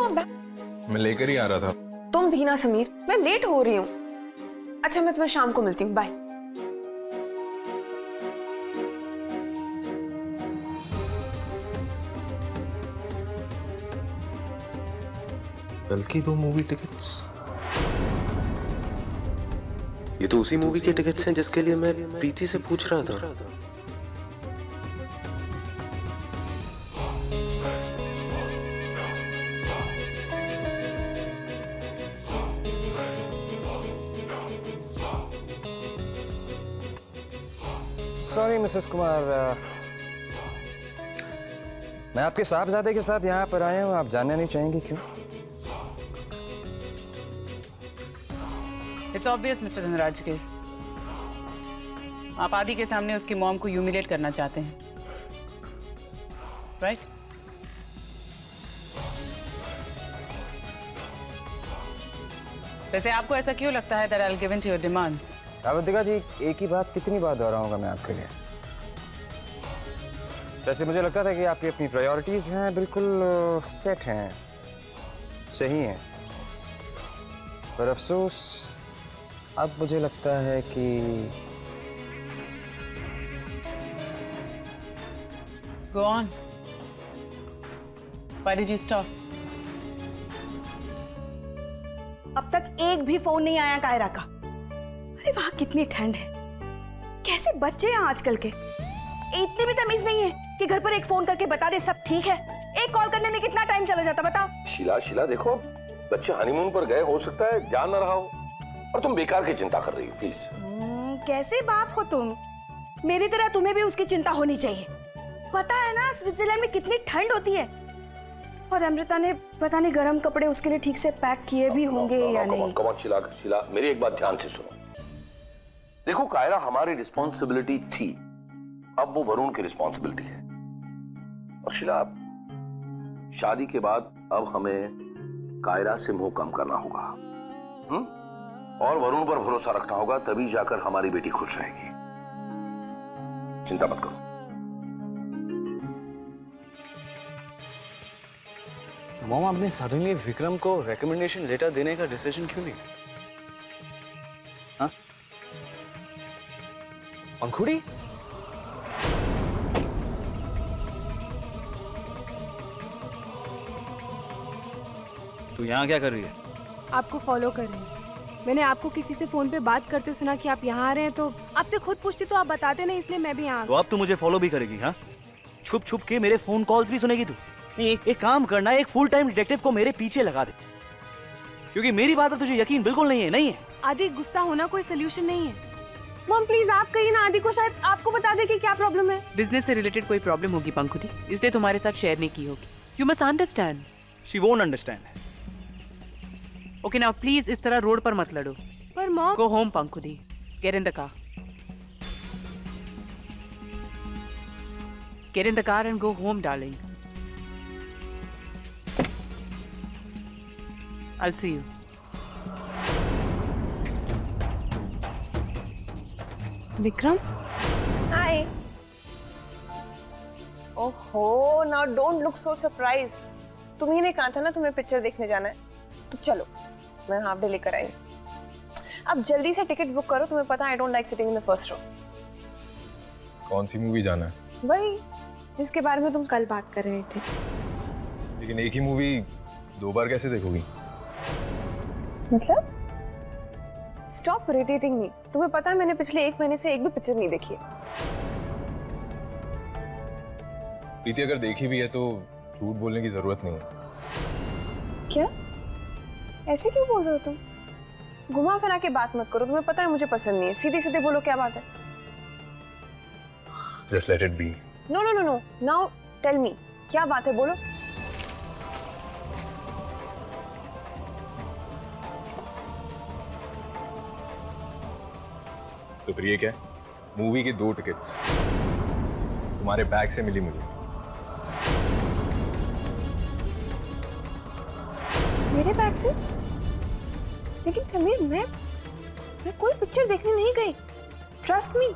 तुम्हारा बैग? मैं लेकर ही आ रहा था। तुम भी ना समीर, मैं लेट हो रही हूँ। अच्छा मैं तुम्हें शाम को मिलती हूँ, बाय। कल की 2 मूवी टिकट्स। ये तो उसी मूवी के टिकट्स हैं जिसके लिए मैं प्रीति से पूछ रहा था। सॉरी मिसेस कुमार, मैं आपके साहबजादे के साथ यहाँ पर आया हूँ, आप जानना नहीं चाहेंगे क्यों? इट्स ऑब्वियस मिस्टर धनराज के, आप आदि के सामने उसकी मॉम को ह्यूमिलेट करना चाहते हैं, राइट? वैसे आपको ऐसा क्यों लगता है that I'll give in to your demands? Avantika जी, एक ही बात कितनी बार दोहराऊंगा मैं आपके लिए। वैसे मुझे लगता था कि आपकी अपनी प्रायोरिटीज जो हैं बिल्कुल सेट हैं, सही हैं, पर अफसोस अब मुझे लगता है कि Go on. Why did you stop? अब तक एक भी फोन नहीं आया कायरा का। अरे वाह कितनी ठंड है, कैसे बच्चे हैं आजकल के, इतनी भी तमीज नहीं है कि घर पर एक फोन करके बता दे सब ठीक है। एक कॉल करने में कितना टाइम चला जाता बताओ। शीला देखो, बच्चे हनीमून पर गए, हो सकता है ध्यान न रहा हो, और तुम बेकार की चिंता कर रही हो। प्लीज कैसे बाप हो तुम, मेरी तरह तुम्हें भी उसकी चिंता होनी चाहिए। पता है ना स्विट्जरलैंड में कितनी ठंड होती है, और अमृता ने पता नहीं गर्म कपड़े उसके लिए ठीक से पैक किए भी होंगे या नहीं। कम ऑन शीला, मेरी एक बात ध्यान से सुनो। देखो कायरा हमारी रिस्पॉन्सिबिलिटी थी, अब वो वरुण की रिस्पॉन्सिबिलिटी है। और शीला, शादी के बाद अब हमें कायरा से मुंह कम करना होगा, और वरुण पर भरोसा रखना होगा, तभी जाकर हमारी बेटी खुश रहेगी। चिंता मत करो। मॉम, आपने सडनली विक्रम को रिकमेंडेशन लेटर देने का डिसीजन क्यों लिया? हाँ? पंखुड़ी? तू यहाँ क्या कर रही है? आपको फॉलो कर रही हूँ। मैंने आपको किसी से फोन पे बात करते सुना कि आप यहाँ आ रहे हैं, तो आपसे खुद पूछती तो आप बताते नहीं, इसलिए मैं भी यहाँ। तो अब तू मुझे फॉलो भी करेगी? हाँ, छुप छुप के मेरे फोन कॉल्स भी सुनेगी तू? एक काम करना, एक फुल टाइम डिटेक्टिव को मेरे पीछे लगा दे, क्योंकि मेरी बात पर तुझे यकीन बिल्कुल नहीं है। नहीं है आदि, गुस्सा होना कोई सोल्यूशन नहीं है। मॉम प्लीज आप कहिए ना आदि को, शायद आपको बता दे कि क्या प्रॉब्लम है। बिजनेस से रिलेटेड कोई प्रॉब्लम होगी पंखुड़ी, इसलिए तुम्हारे साथ शेयर नहीं की होगी। You must understand. She won't understand. Okay now please इस तरह रोड पर मत लड़ो। पर mom. Go home Pankhuri, get in the car, get in the car and go home darling. I'll see you. Vikram? Hi. ओहो, now don't look so surprise. तुम्ही ने कहा था ना तुम्हें पिक्चर देखने जाना है, तो चलो मैं हाफ डे लेकर आई। अब जल्दी से टिकट बुक करो, तुम्हें पता है I don't like sitting in the first row. कौन सी मूवी जाना है? वही जिसके बारे में तुम कल बात कर रहे थे। लेकिन एक ही मूवी 2 बार कैसे देखोगी? मतलब? स्टॉप इरिटेटिंग मी। तुम्हें पता है मैंने पिछले 1 महीने से एक भी पिक्चर नहीं देखी है। प्रीति, अगर देखी भी है तो झूठ बोलने की जरूरत नहीं है। क्या? ऐसे क्यों बोल रहे हो तुम? घुमा फिरा के बात मत करो, तुम्हें पता है मुझे पसंद नहीं है। सीधे सीधे बोलो क्या बात है। Just let it be. No no no no, now tell me क्या बात है, बोलो। तो फिर ये क्या है? मूवी की 2 टिकट्स तुम्हारे बैग से मिली मुझे। मेरे बैग से? लेकिन समीर, मैं कोई पिक्चर देखने नहीं गई, ट्रस्ट मी।